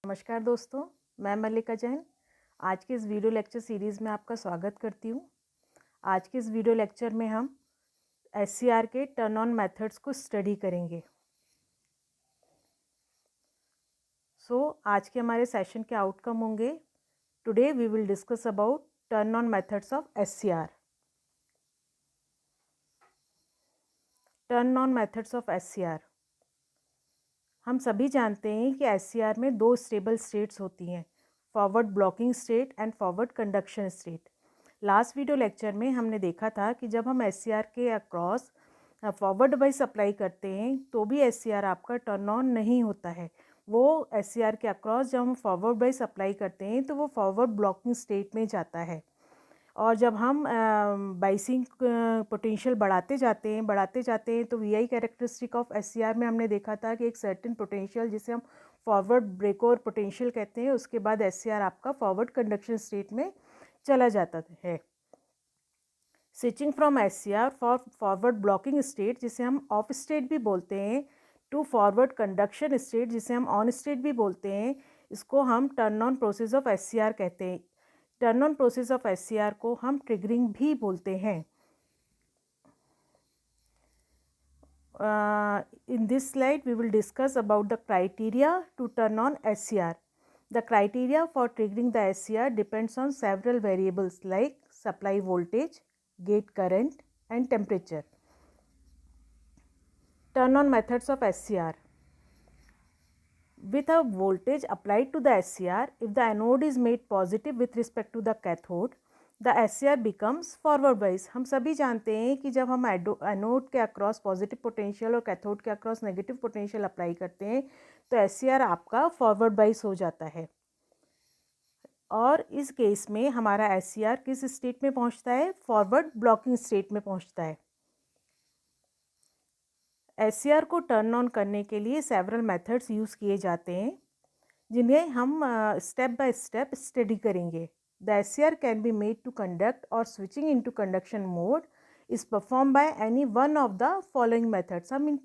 नमस्कार दोस्तों, मैं मल्लिका जैन आज के इस वीडियो लेक्चर सीरीज़ में आपका स्वागत करती हूँ। आज के इस वीडियो लेक्चर में हम SCR के टर्न ऑन मेथड्स को स्टडी करेंगे। आज के हमारे सेशन के आउटकम होंगे, today we will discuss about turn on methods of SCR। Turn on methods of SCR। हम सभी जानते हैं कि SCR में दो स्टेबल स्टेट्स होती हैं, forward blocking state and forward conduction state. Last video lecture में हमने देखा था कि जब हम SCR के अक्रॉस फॉरवर्ड डिवाइस अप्लाई करते हैं तो भी SCR आपका टर्न ऑन नहीं होता है। वो SCR के अक्रॉस जब हम फॉरवर्ड डिवाइस अप्लाई करते हैं तो वो फॉरवर्ड ब्लॉकिंग स्टेट में जाता है। और जब हम बाइसिंग पोटेंशियल बढ़ाते जाते हैं तो VI कैरेक्टरिस्टिक ऑफ SCR में हमने देखा था कि एक सर्टेन पोटेंशियल जिसे हम फॉरवर्ड ब्रेकओवर पोटेंशियल कहते हैं, उसके बाद SCR आपका फॉरवर्ड कंडक्शन स्टेट में चला जाता है। Switching from SCR for forward blocking state जिसे हम ऑफ स्टेट भी बोलते हैं, टू फॉरवर्ड कंडक्शन स्टेट जिसे हम ऑन स्टेट भी बोलते हैं, इसको हम turn on process of SCR कहते हैं। Turn on process of SCR को हम ट्रिगरिंग भी बोलते हैं। In this slide we will discuss about the criteria to turn on SCR. The criteria for triggering the SCR depends on several variables like supply voltage, gate current and temperature. Turn on methods of SCR. With a voltage applied to the SCR, if the anode is made positive with respect to the cathode, the SCR becomes forward bias. हम सभी जानते हैं कि जब हम anode के across positive potential और cathode के अक्रॉस नेगेटिव पोटेंशियल अप्लाई करते हैं तो SCR आपका फॉरवर्ड बाइस हो जाता है। और इस केस में हमारा SCR किस स्टेट में पहुंचता है? फॉरवर्ड ब्लॉकिंग स्टेट में पहुंचता है। SCR को टर्न ऑन करने के लिए सेवरल मेथड्स यूज़ किए जाते हैं जिन्हें हम स्टेप बाय स्टेप स्टडी करेंगे। The SCR can be made to conduct or switching into conduction mode is performed by any one of the following methods. हम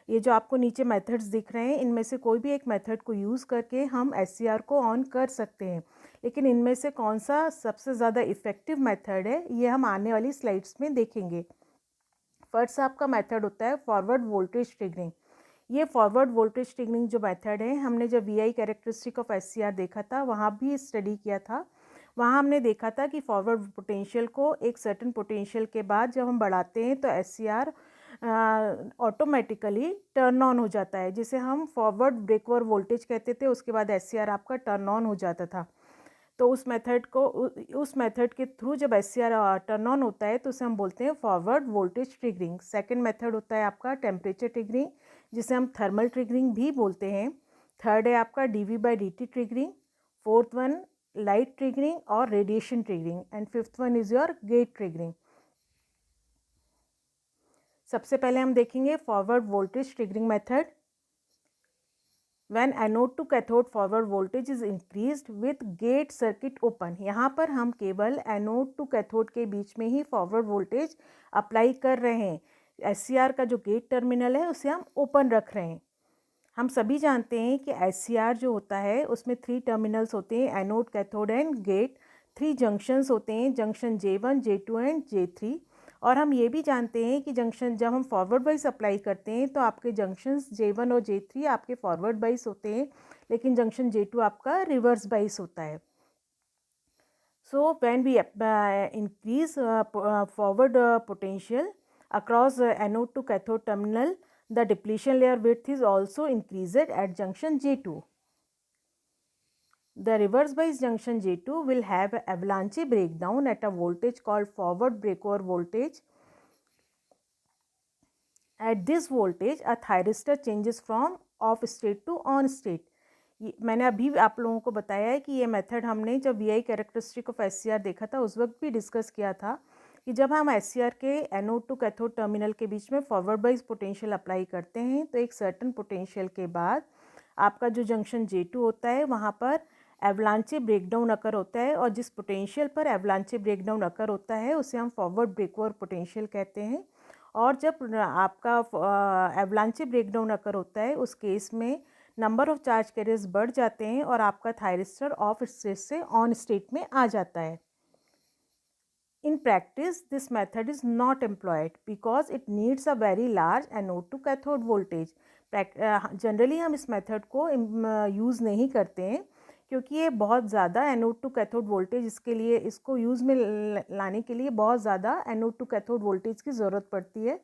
ये जो आपको नीचे मेथड्स दिख रहे हैं इनमें से कोई भी एक मेथड को यूज़ करके हम SCR को ऑन कर सकते हैं, लेकिन इनमें से कौन सा सबसे ज़्यादा इफ़ेक्टिव मेथड है ये हम आने वाली स्लाइड्स में देखेंगे। फर्स्ट आपका मेथड होता है फॉरवर्ड वोल्टेज ट्रिगरिंग। ये फॉरवर्ड वोल्टेज ट्रिगरिंग जो मेथड है हमने जब VI कैरेक्टरिस्टिक ऑफ SCR देखा था वहाँ भी स्टडी किया था। वहाँ हमने देखा था कि फॉरवर्ड पोटेंशियल को एक सर्टेन पोटेंशियल के बाद जब हम बढ़ाते हैं तो SCR ऑटोमेटिकली टर्न ऑन हो जाता है, जिसे हम फॉरवर्ड ब्रेकओवर वोल्टेज कहते थे। उसके बाद SCR आपका टर्न ऑन हो जाता था। तो उस मेथड के थ्रू जब SCR टर्न ऑन होता है तो उसे हम बोलते हैं forward voltage triggering. Second method होता है आपका टेम्परेचर ट्रिगरिंग जिसे हम थर्मल ट्रिगरिंग भी बोलते हैं। थर्ड है आपका dV/dt triggering. Fourth one light triggering और radiation triggering and fifth one is your gate triggering. सबसे पहले हम देखेंगे forward voltage triggering method. When anode to cathode forward voltage is increased with gate circuit open, यहाँ पर हम केवल anode to cathode के बीच में ही फॉरवर्ड वोल्टेज अप्लाई कर रहे हैं। SCR का जो गेट टर्मिनल है उसे हम ओपन रख रहे हैं। हम सभी जानते हैं कि SCR जो होता है उसमें 3 टर्मिनल्स होते हैं, anode, cathode and gate. 3 junctions होते हैं, junction J1, J2 and J3। और हम ये भी जानते हैं कि जंक्शन जब हम फॉरवर्ड बाइस अप्लाई करते हैं तो आपके जंक्शंस J1 और J3 आपके फॉरवर्ड बाइस होते हैं, लेकिन जंक्शन J2 आपका रिवर्स बाइस होता है। So when we increase forward potential across anode to cathode terminal, the depletion layer width is also increased at junction J2. The reverse bias junction J2 will have an avalanche breakdown at a voltage called forward breakover voltage. At this voltage, a thyristor changes from off state to on state. मैंने अभी आप लोगों को बताया है कि ये method हमने जब VI कैरेक्टरिस्टिक ऑफ SCR देखा था उस वक्त भी डिस्कस किया था कि जब हम SCR के एनोड टू कैथोड टर्मिनल के बीच में फॉरवर्ड बाइस पोटेंशियल अप्लाई करते हैं तो एक सर्टेन पोटेंशियल के बाद आपका जो जंक्शन J2 होता है वहाँ पर एवलांचे ब्रेकडाउन अकर होता है, और जिस पोटेंशियल पर एवलांचे ब्रेकडाउन अकर होता है उसे हम फॉरवर्ड ब्रेकओवर पोटेंशियल कहते हैं। और जब आपका एवलांचे ब्रेकडाउन अकर होता है उस केस में नंबर ऑफ चार्ज कैरियर्स बढ़ जाते हैं और आपका थायरिस्टर ऑफ स्टेट से ऑन स्टेट में आ जाता है। In practice, this method is not employed because it needs a very large anode to cathode voltage. Generally हम इस मेथड को यूज़ नहीं करते हैं क्योंकि ये बहुत ज़्यादा एनोड टू कैथोड वोल्टेज इसके लिए इसको यूज़ में लाने के लिए बहुत ज़्यादा एनोड टू कैथोड वोल्टेज की ज़रूरत पड़ती है।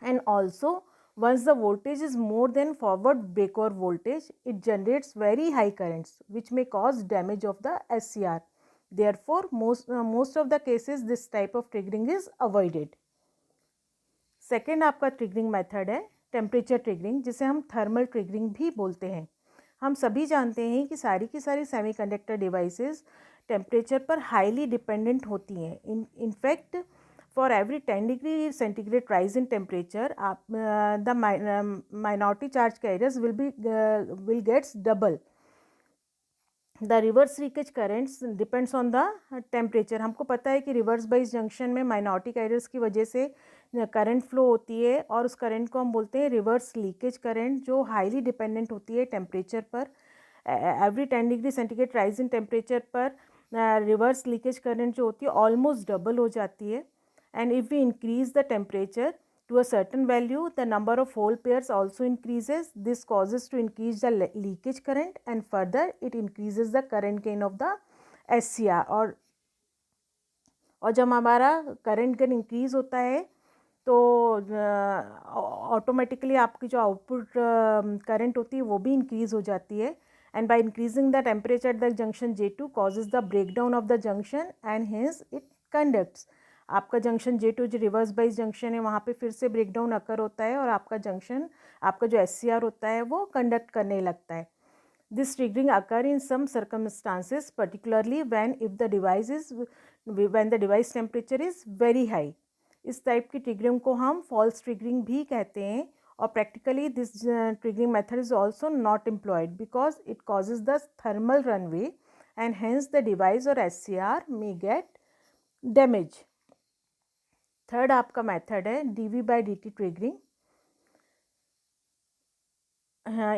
And also once the voltage is more than forward backward voltage, it generates very high currents which may cause damage of the SCR. Therefore, most of the cases this type of triggering is avoided. Second आपका triggering method है temperature triggering, जिसे हम thermal triggering भी बोलते हैं। हम सभी जानते हैं कि सारी की सारी सेमीकंडक्टर डिवाइसेस टेम्परेचर पर हाईली डिपेंडेंट होती हैं। In fact for every 10 degree centigrade rise in temperature, the minority charge carriers will gets double. The reverse leakage currents depends on the temperature. हमको पता है कि रिवर्स बाइस जंक्शन में minority carriers की वजह से करंट फ्लो होती है और उस करंट को हम बोलते हैं रिवर्स लीकेज करंट, जो हाईली डिपेंडेंट होती है टेम्परेचर पर। Every 10 degree centigrade rise in temperature पर रिवर्स लीकेज करंट जो होती है ऑलमोस्ट डबल हो जाती है। And if we increase the temperature to a certain value, the number of hole pairs also increases. This causes to increase the leakage current and further it increases the current gain of the SCR. और जब हमारा current gain increase होता है तो automatically आपकी जो output current होती है वो भी इंक्रीज हो जाती है। And by increasing the temperature at the junction J2 causes the breakdown of the junction and hence it conducts. आपका जंक्शन J2 जो रिवर्स बाइस जंक्शन है वहाँ पे फिर से ब्रेकडाउन अकर होता है और आपका जंक्शन आपका जो SCR होता है वो कंडक्ट करने लगता है। This triggering occur in some circumstances particularly when the device temperature is very high. इस टाइप की ट्रिगरिंग को हम फॉल्स ट्रिगरिंग भी कहते हैं और practically this triggering method is also not employed because it causes the thermal runaway and hence the device और SCR may get damage. Third आपका मेथड है dV/dt triggering.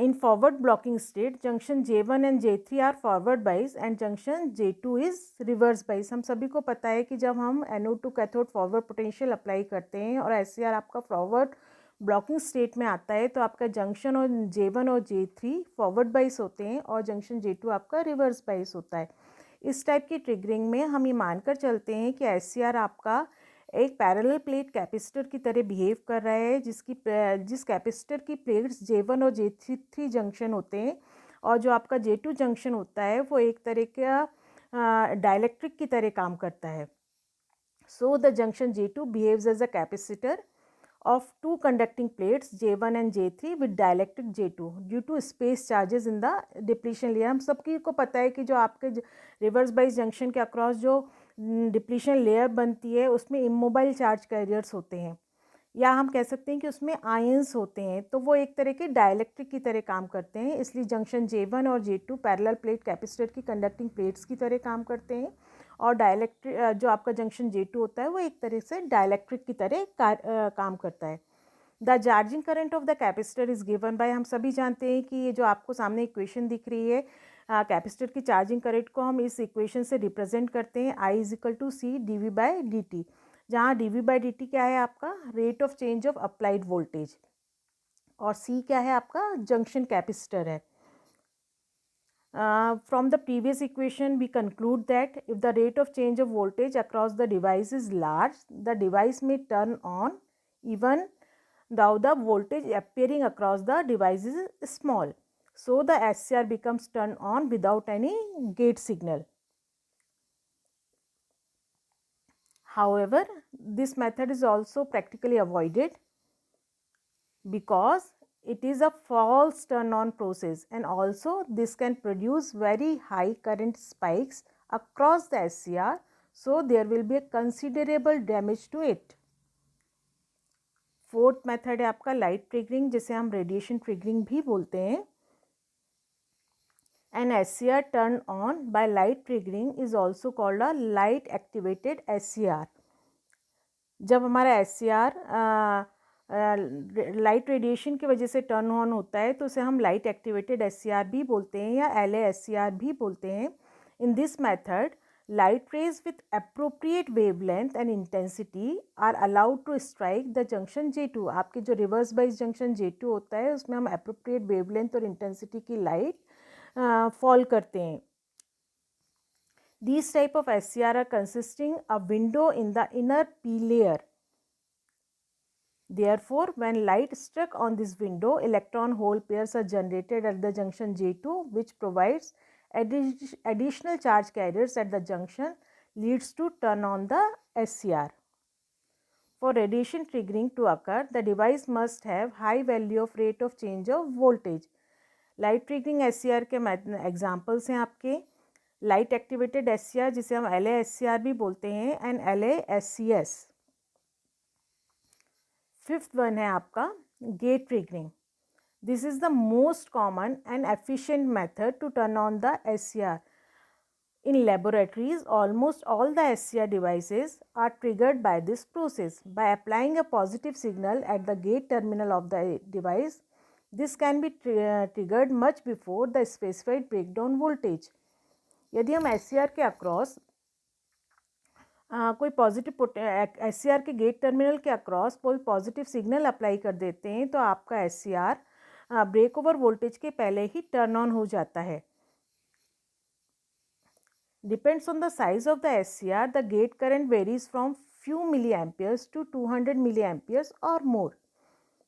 In forward blocking state, junction J1 and J3 are forward bias and junction J2 is reverse bias. हम सभी को पता है कि जब हम anode to cathode forward potential apply करते हैं और SCR आपका फॉरवर्ड ब्लॉकिंग स्टेट में आता है तो आपका जंक्शन और J1 और J3 फॉरवर्ड बाइस होते हैं और जंक्शन J2 आपका रिवर्स बाइस होता है। इस टाइप की ट्रिगरिंग में हम ये मानकर चलते हैं कि SCR आपका एक पैरेलल प्लेट कैपेसिटर की तरह बिहेव कर रहा है जिस कैपेसिटर की प्लेट्स J1 और J3 जंक्शन होते हैं और जो आपका J2 जंक्शन होता है वो एक तरह का डाइलेक्ट्रिक की तरह काम करता है। So the junction J2 behaves as a capacitor of two conducting plates J1 and J3 with dielectric J2 due to space charges in the depletion layer. हम सबकी को पता है कि जो आपके रिवर्स बाइस जंक्शन के अक्रॉस जो डिप्लीशन लेयर बनती है उसमें इमोबाइल चार्ज कैरियर्स होते हैं या हम कह सकते हैं कि उसमें आयंस होते हैं, तो वो एक तरह के डाइलेक्ट्रिक की तरह काम करते हैं। इसलिए जंक्शन J1 और J2 पैरेलल प्लेट कैपेसिटर की कंडक्टिंग प्लेट्स की तरह काम करते हैं और डाइलेक्ट्रिक जो आपका जंक्शन J2 होता है वो एक तरह से डाइलेक्ट्रिक की तरह काम करता है। The charging current of the capacitor is given by, हम सभी जानते हैं कि ये जो आपको सामने इक्वेशन दिख रही है कैपेसिटर की चार्जिंग करंट को हम इस इक्वेशन से रिप्रेजेंट करते हैं I = C dV/dt, जहाँ dV/dt क्या है आपका rate of change of applied voltage और C क्या है आपका जंक्शन कैपेसिटर है। From the previous equation, we conclude that if the rate of change of voltage across the device is large, the device may turn on even though the voltage appearing across the device is small. So the SCR becomes turned on without any gate signal. However, this method is also practically avoided because it is a false turn on process and also this can produce very high current spikes across the SCR, so there will be a considerable damage to it. Fourth method है आपका light triggering, जिसे हम radiation triggering भी बोलते हैं। An SCR turned on by light triggering is also called a light activated SCR. जब हमारा SCR light radiation की वजह से टर्न ऑन होता है तो उसे हम लाइट एक्टिवेटेड SCR भी बोलते हैं या LASCR भी बोलते हैं. In this method light rays with appropriate wavelength and intensity are allowed to strike the junction J2. आपके जो रिवर्स बाइस जंक्शन J2 होता है उसमें हम appropriate wavelength और intensity की लाइट फॉल करते हैं. These type of SCR are consisting a window in the inner P layer. Therefore, when light struck on this window, electron hole pairs are generated at the junction J2, which provides additional charge carriers at the junction, leads to turn on the SCR. For radiation triggering to occur, the device must have high value of rate of change of voltage. Light triggering SCR के examples हैं आपके light activated SCR जिसे हम LASCR भी बोलते हैं and LASCS. Fifth one है आपका gate triggering. This is the most common and efficient method to turn on the SCR. In laboratories, almost all the SCR devices are triggered by this process. By applying a positive signal at the gate terminal of the device, this can be triggered much before the specified breakdown voltage. यदि हम SCR के across कोई positive SCR के gate terminal के across कोई positive signal apply कर देते हैं तो आपका SCR ब्रेक ओवर वोल्टेज के पहले ही टर्न ऑन हो जाता है. Depends on the size of the SCR, the gate current varies from few milliamperes to 200 milliamperes or more.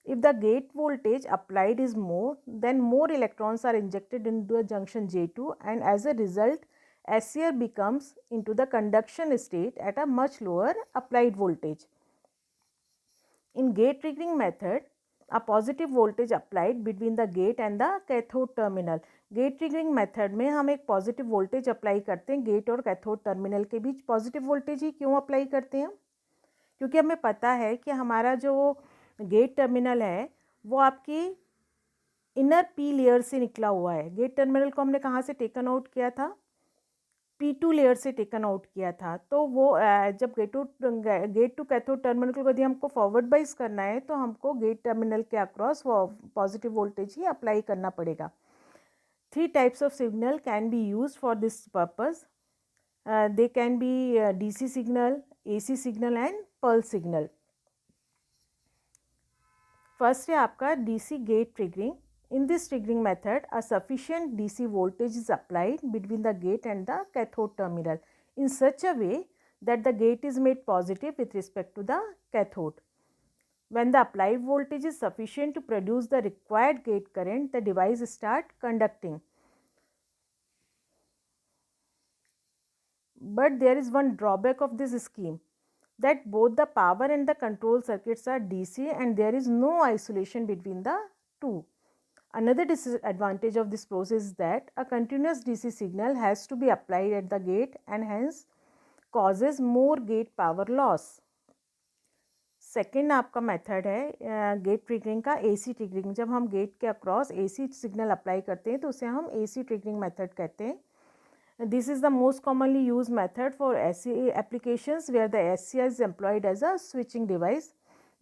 If the gate voltage applied is more, then more electrons are injected into the junction J2 and as a result SCR becomes into the conduction state at a much lower applied voltage. In gate triggering method, a positive voltage applied between the gate and the cathode terminal. Gate triggering method में हम एक positive voltage apply करते हैं gate और cathode terminal के बीच. positive voltage ही क्यों apply करते हैं? क्योंकि हमें पता है कि हमारा जो गेट टर्मिनल है वो आपकी इनर P लेयर से निकला हुआ है. गेट टर्मिनल को हमने कहाँ से टेकन आउट किया था? P2 लेयर से टेकन आउट किया था. तो वो जब गेट टू कैथोड टर्मिनल को यदि हमको फॉरवर्ड बाइस करना है तो हमको गेट टर्मिनल के अक्रॉस पॉजिटिव वोल्टेज ही अप्लाई करना पड़ेगा. 3 types of signal can be use for this purpose. They can be DC signal, AC signal and pulse signal. First है आपका DC gate triggering. In this triggering method, a sufficient DC voltage is applied between the gate and the cathode terminal in such a way that the gate is made positive with respect to the cathode. When the applied voltage is sufficient to produce the required gate current, the device starts conducting. But there is one drawback of this scheme, that both the power and the control circuits are DC and there is no isolation between the two. Another disadvantage of this process is that a continuous DC signal has to be applied at the gate and hence causes more gate power loss. Second आपका method है gate triggering का AC triggering. जब हम gate के across AC signal apply करते हैं तो उसे हम AC ट्रिगरिंग मेथड कहते हैं. This is the most commonly use method for ऐसी applications where the SCR is employed as a switching device.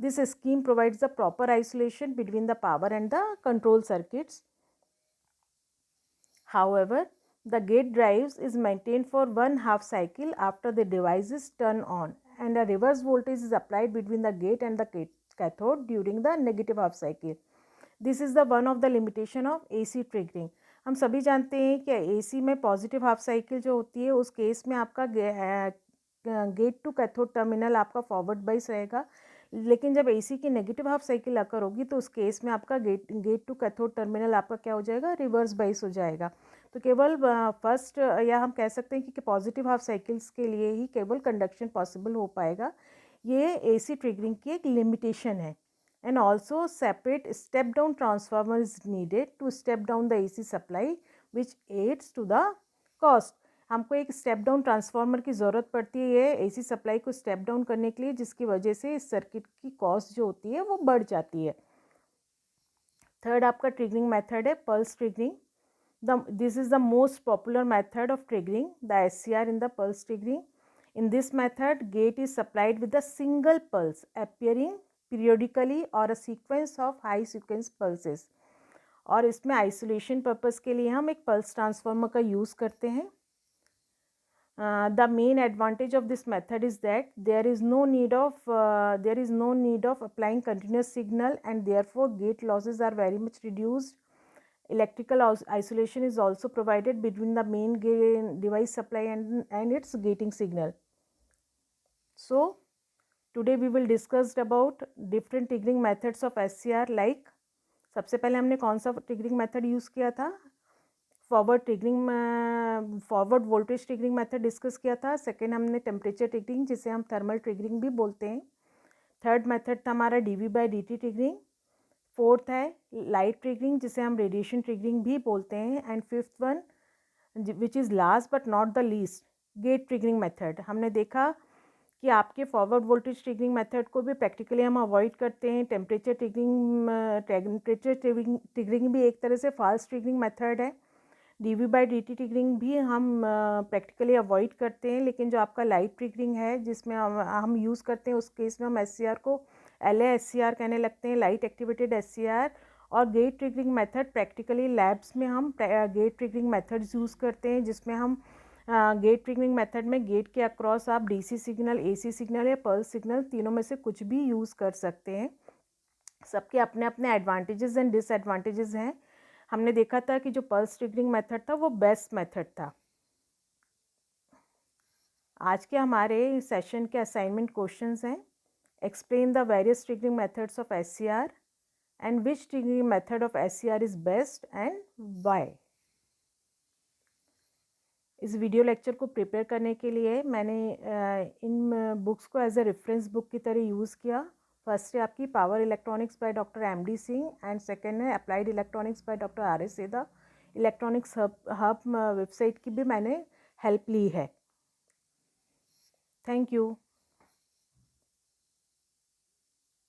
This scheme provides the proper isolation between the power and the control circuits. However, the gate drives is maintained for 1/2 cycle after the device is turned on and a reverse voltage is applied between the gate and the cathode during the negative half cycle. This is the one of the limitation of AC triggering. हम सभी जानते हैं कि AC में positive half cycle जो होती है उस केस में आपका गेट टू कैथोड टर्मिनल आपका फॉरवर्ड बाइस रहेगा. लेकिन जब AC की नेगेटिव हाफ साइकिल अकर होगी तो उस केस में आपका गेट टू कैथोड टर्मिनल आपका क्या हो जाएगा? रिवर्स बाइस हो जाएगा. तो केवल फर्स्ट या हम कह सकते हैं कि पॉजिटिव हाफ साइकिल्स के लिए ही केवल कंडक्शन पॉसिबल हो पाएगा. ये AC ट्रिगरिंग की एक लिमिटेशन है. And also separate step down transformer is needed to step down the AC supply which aids to the cost. हमको एक स्टेप डाउन ट्रांसफार्मर की ज़रूरत पड़ती है AC सप्लाई को स्टेप डाउन करने के लिए, जिसकी वजह से इस सर्किट की कॉस्ट जो होती है वो बढ़ जाती है. थर्ड आपका ट्रिगरिंग मेथड है pulse triggering. This is the most popular method of triggering the SCR in the pulse triggering. In this method, gate is supplied with a single pulse appearing periodically or a sequence of high sequence pulses. और इसमें isolation purpose के लिए हम एक pulse transformer का use करते हैं. The main advantage of this method is that there is no need of applying continuous signal, and therefore gate losses are very much reduced. Electrical isolation is also provided between the main device supply and its gating signal. So today we will discuss about different triggering methods of SCR. like सबसे पहले हमने कौन सा triggering method use किया था? Forward voltage triggering method discuss किया था. Second हमने टेम्परेचर ट्रिगरिंग, जिसे हम थर्मल ट्रिगरिंग भी बोलते हैं. थर्ड मेथड था हमारा dV/dt ट्रिगरिंग. फोर्थ है लाइट ट्रिगरिंग, जिसे हम रेडिएशन ट्रिगरिंग भी बोलते हैं. And fifth one, which is last but not the least, gate triggering method. हमने देखा कि आपके फॉरवर्ड वोल्टेज ट्रिगरिंग मेथड को भी प्रैक्टिकली हम अवॉइड करते हैं. टेम्परेचर ट्रिगरिंग भी एक तरह से फॉल्स ट्रिगरिंग मेथड है. dV/dt ट्रिगरिंग भी हम प्रैक्टिकली अवॉइड करते हैं. लेकिन जो आपका लाइट ट्रिगरिंग है, जिसमें हम यूज़ करते हैं, उस केस में हम SCR को LA-SCR कहने लगते हैं, लाइट एक्टिवेटेड SCR. और gate triggering method practically labs में हम गेट ट्रिगरिंग मेथड्स यूज़ करते हैं, जिसमें हम गेट ट्रिगरिंग मेथड में गेट के अक्रॉस आप DC सिग्नल, AC सिग्नल या पल्स सिग्नल, तीनों में से कुछ भी यूज़ कर सकते हैं. सबके अपने अपने एडवांटेजेस एंड डिसएडवांटेजेस हैं. हमने देखा था कि जो पल्स ट्रिगरिंग मेथड था वो बेस्ट मेथड था. आज के हमारे सेशन के असाइनमेंट क्वेश्चंस हैं. Explain the various triggering methods of SCR and which triggering method of SCR is best and why. इस वीडियो लेक्चर को प्रिपेयर करने के लिए मैंने इन बुक्स को एज अ रेफरेंस बुक की तरह यूज़ किया. फर्स्ट है आपकी power electronics by doctor MD Singh and second है applied electronics by doctor RS Sedha. Electronics hub website की भी मैंने हेल्प ली है. Thank you.